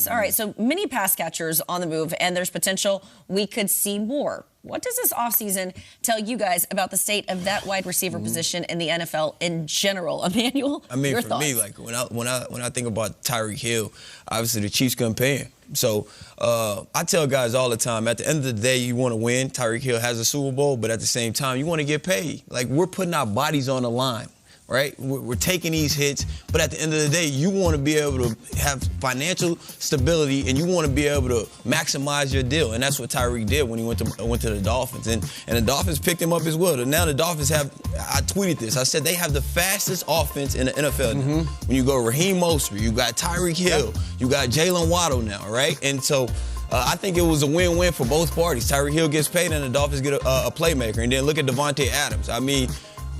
All right, so many pass catchers on the move, and there's potential we could see more. What does this offseason tell you guys about the state of that wide receiver position in the NFL in general? Emmanuel, I mean, your for thoughts? me, like when I think about Tyreek Hill, obviously the Chiefs couldn't pay him. So I tell guys all the time, at the end of the day, you want to win. Tyreek Hill has a Super Bowl, but at the same time, you want to get paid. Like, we're putting our bodies on the line. Right? We're taking these hits, but at the end of the day, you want to be able to have financial stability and you want to be able to maximize your deal. And that's what Tyreek did when he went to the Dolphins. And the Dolphins picked him up as well. And now the Dolphins have, I tweeted this, I said they have the fastest offense in the NFL now. When you go Raheem Mostert, you got Tyreek Hill, you got Jalen Waddle now, right? And so I think it was a win-win for both parties. Tyreek Hill gets paid and the Dolphins get a playmaker. And then look at Davante Adams. I mean,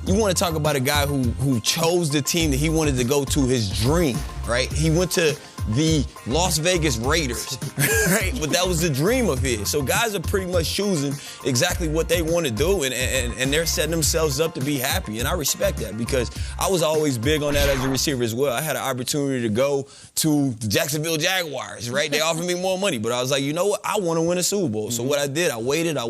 you want to talk about a guy who chose the team that he wanted to go to, his dream, right? He went to the Las Vegas Raiders, right? But that was the dream of his. So guys are pretty much choosing exactly what they want to do, and they're setting themselves up to be happy. And I respect that because I was always big on that as a receiver as well. I had an opportunity to go to the Jacksonville Jaguars, right? They offered me more money, but I was like, you know what? I want to win a Super Bowl. So what I did, I waited. I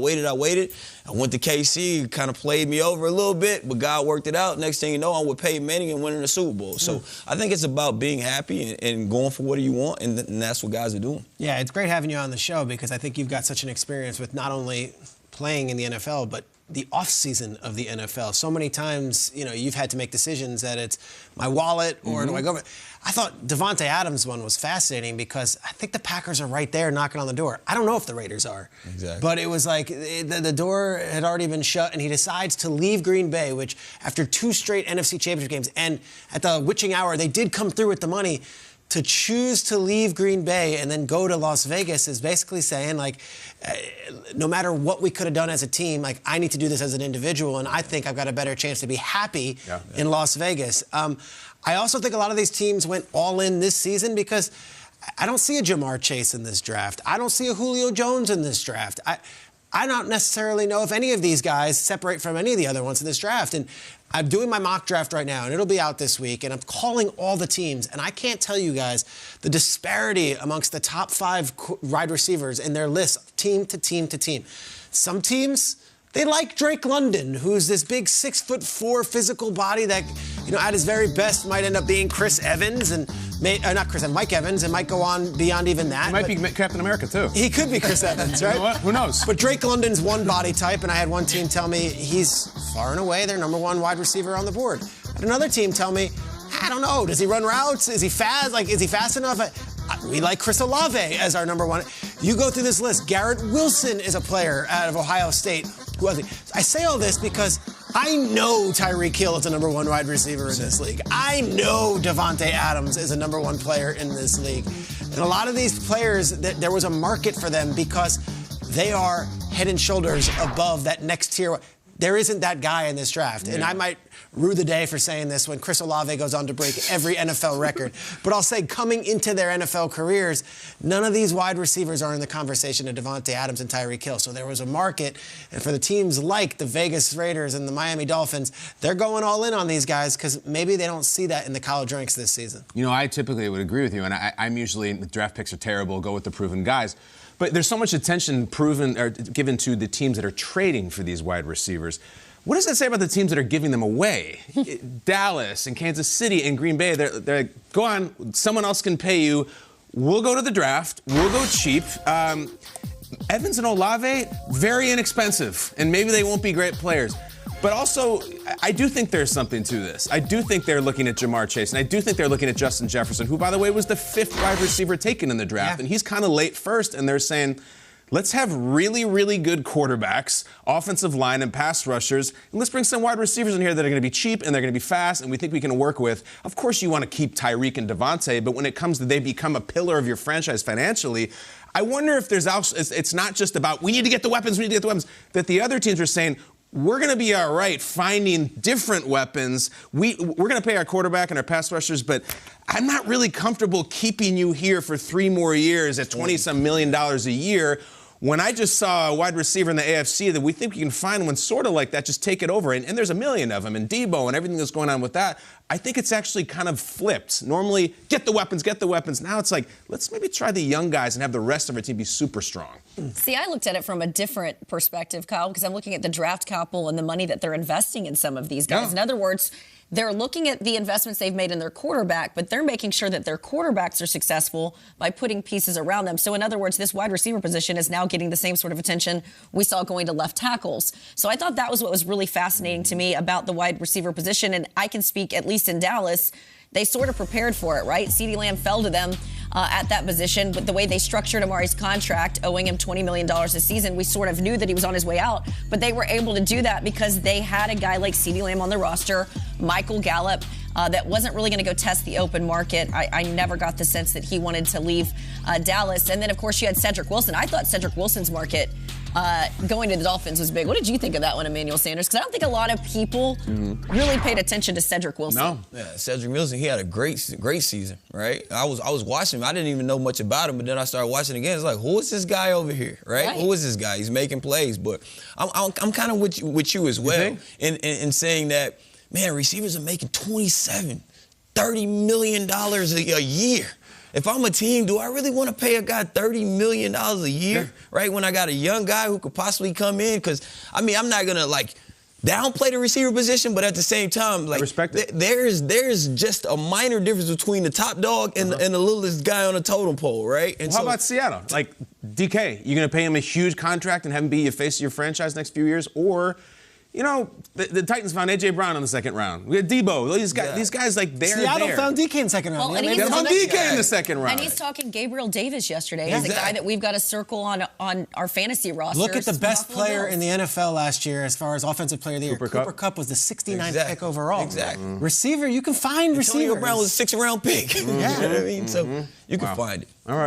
went to KC, it kind of played me over a little bit, but God worked it out. Next thing you know, I'm with Peyton Manning and winning a Super Bowl. So I think it's about being happy and going for what you want, and that's what guys are doing. Yeah, it's great having you on the show because I think you've got such an experience with not only playing in the NFL, but the offseason of the NFL. So many times, you know, you've had to make decisions that it's my wallet or do I go? I thought Davante Adams' one was fascinating because I think the Packers are right there knocking on the door. I don't know if the Raiders are. Exactly. But it was like the door had already been shut, and he decides to leave Green Bay, which after 2 straight NFC Championship games, and at the witching hour, they did come through with the money. To choose to leave Green Bay and then go to Las Vegas is basically saying, like, no matter what we could have done as a team, like, I need to do this as an individual, and I think I've got a better chance to be happy in Las Vegas. I also think a lot of these teams went all in this season because I don't see a Jamar Chase in this draft. I don't see a Julio Jones in this draft. I don't necessarily know if any of these guys separate from any of the other ones in this draft. And I'm doing my mock draft right now, and it'll be out this week, and I'm calling all the teams. And I can't tell you guys the disparity amongst the top 5 wide receivers in their list, team to team to team. Some teams, they like Drake London, who's this big 6'4" physical body that, you know, at his very best might end up being Chris Evans and Mike Evans, and might go on beyond even that. He might be Captain America too. He could be Chris Evans, right? You know what? Who knows? But Drake London's one body type, and I had one team tell me he's far and away their number 1 wide receiver on the board. I had another team tell me, I don't know, does he run routes? Is he fast? Like, is he fast enough? We like Chris Olave as our number 1. You go through this list. Garrett Wilson is a player out of Ohio State. Who was he? I say all this because I know Tyreek Hill is a number 1 wide receiver in this league. I know Davante Adams is a number 1 player in this league. And a lot of these players, there was a market for them because they are head and shoulders above that next tier. There isn't that guy in this draft. Yeah. And I might rue the day for saying this when Chris Olave goes on to break every NFL record. But I'll say coming into their NFL careers, none of these wide receivers are in the conversation of Davante Adams and Tyreek Hill. So there was a market. And for the teams like the Vegas Raiders and the Miami Dolphins, they're going all in on these guys because maybe they don't see that in the college ranks this season. You know, I typically would agree with you. And I'm usually, the draft picks are terrible, go with the proven guys. But there's so much attention given to the teams that are trading for these wide receivers. What does that say about the teams that are giving them away? Dallas and Kansas City and Green Bay, they're like, go on, someone else can pay you. We'll go to the draft. We'll go cheap. Evans and Olave, very inexpensive, and maybe they won't be great players. But also, I do think there's something to this. I do think they're looking at Jamar Chase, and I do think they're looking at Justin Jefferson, who, by the way, was the 5th wide receiver taken in the draft. Yeah. And he's kind of late first, and they're saying, let's have really, really good quarterbacks, offensive line, and pass rushers, and let's bring some wide receivers in here that are going to be cheap and they're going to be fast, and we think we can work with. Of course, you want to keep Tyreek and Davante, but when it comes to they become a pillar of your franchise financially, I wonder if there's also, it's not just about we need to get the weapons, that the other teams are saying, we're going to be all right finding different weapons. We're going to pay our quarterback and our pass rushers, but I'm not really comfortable keeping you here for 3 more years at $20-some million a year. when I just saw a wide receiver in the AFC that we think we can find one sort of like that, just take it over. And there's a million of them, and Debo and everything that's going on with that, I think it's actually kind of flipped. Normally, get the weapons, get the weapons. Now it's like, let's maybe try the young guys and have the rest of our team be super strong. See, I looked at it from a different perspective, Kyle, because I'm looking at the draft capital and the money that they're investing in some of these guys. Yeah. In other words, they're looking at the investments they've made in their quarterback, but they're making sure that their quarterbacks are successful by putting pieces around them. So in other words, this wide receiver position is now getting the same sort of attention we saw going to left tackles. So I thought that was what was really fascinating to me about the wide receiver position. And I can speak, at least in Dallas, they sort of prepared for it, right? CeeDee Lamb fell to them at that position, but the way they structured Amari's contract, owing him $20 million a season, we sort of knew that he was on his way out, but they were able to do that because they had a guy like CeeDee Lamb on the roster, Michael Gallup, that wasn't really going to go test the open market. I never got the sense that he wanted to leave Dallas. And then, of course, you had Cedric Wilson. I thought Cedric Wilson's market going to the Dolphins was big. What did you think of that one, Emmanuel Sanders? Because I don't think a lot of people really paid attention to Cedric Wilson. No. Yeah, Cedric Wilson, he had a great season, right? I was watching him. I didn't even know much about him, but then I started watching again. It's like, who is this guy over here, right? Who is this guy? He's making plays. But I'm kind of with you as well in saying that, man, receivers are making $27, $30 million a year. If I'm a team, do I really want to pay a guy $30 million a year, right, when I got a young guy who could possibly come in? Because, I mean, I'm not going to, like, downplay the receiver position, but at the same time, like, there's just a minor difference between the top dog and the littlest guy on the totem pole, right? And how about Seattle? Like, DK, you going to pay him a huge contract and have him be the face of your franchise next few years? Or, you know, the Titans found A.J. Brown in the second round. We had Debo. These guys, like, they're Seattle there. found DK in the second round. Well, Yeah, and They found DK in the second round. And he's talking Gabriel Davis yesterday. He's a guy that we've got to circle on our fantasy roster. Look at the best player in the NFL last year as far as offensive player of the year. Cooper Kupp was the 69th pick overall. Exactly. Receiver, you can find receivers. Antonio Brown was a 6th round pick. You know what I mean? So you can find it. All right.